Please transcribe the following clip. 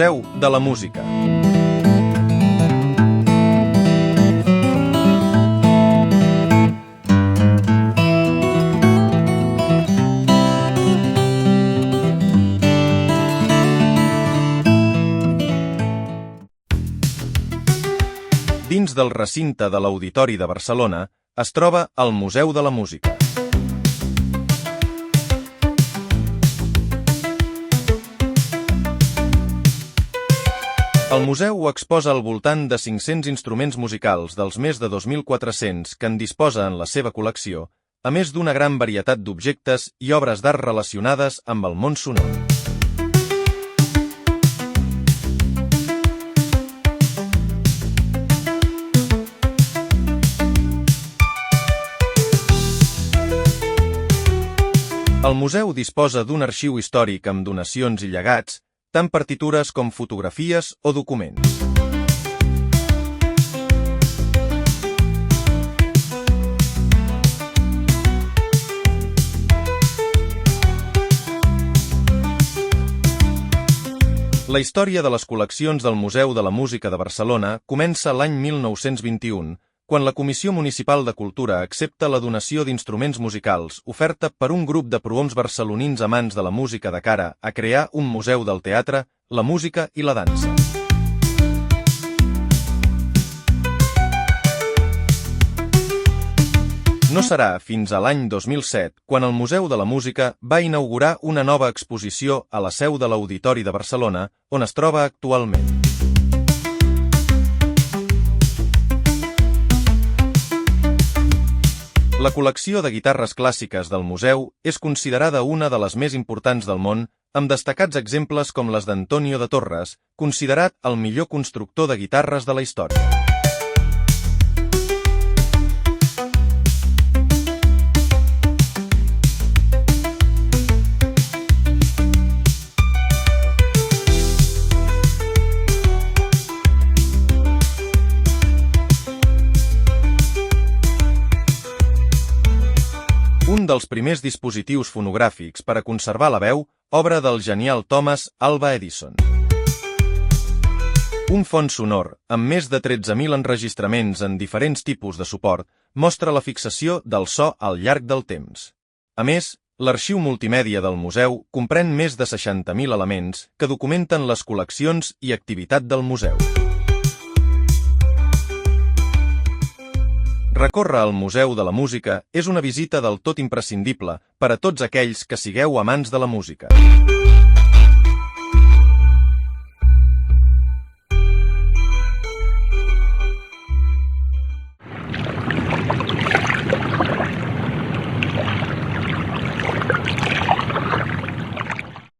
Museu de la Música. Dins del recinte de l'Auditori de Barcelona es troba el Museu de la Música. El museu ho exposa al voltant de 500 instruments musicals dels més de 2.400 que en disposa en la seva col·lecció, a més d'una gran varietat d'objectes i obres d'art relacionades amb el món sonor. El museu disposa d'un arxiu històric amb donacions i llegats, tant partitures com fotografies o documents. La història de les col·leccions del Museu de la Música de Barcelona comença l'any 1921, quan la Comissió Municipal de Cultura accepta la donació d'instruments musicals oferta per un grup de prohoms barcelonins amants de la música de cara a crear un museu del teatre, la música i la dansa. No serà fins a l'any 2007 quan el Museu de la Música va inaugurar una nova exposició a la seu de l'Auditori de Barcelona, on es troba actualment. La col·lecció de guitarres clàssiques del museu és considerada una de les més importants del món, amb destacats exemples com les d'Antonio de Torres, considerat el millor constructor de guitarres de la història. Un dels primers dispositius fonogràfics per a conservar la veu, obra del genial Thomas Alva Edison. Un font sonor, amb més de 13.000 enregistraments en diferents tipus de suport, mostra la fixació del so al llarg del temps. A més, l'arxiu multimèdia del museu comprèn més de 60.000 elements que documenten les col·leccions i activitat del museu. Recórrer al Museu de la Música és una visita del tot imprescindible per a tots aquells que sigueu amants de la música.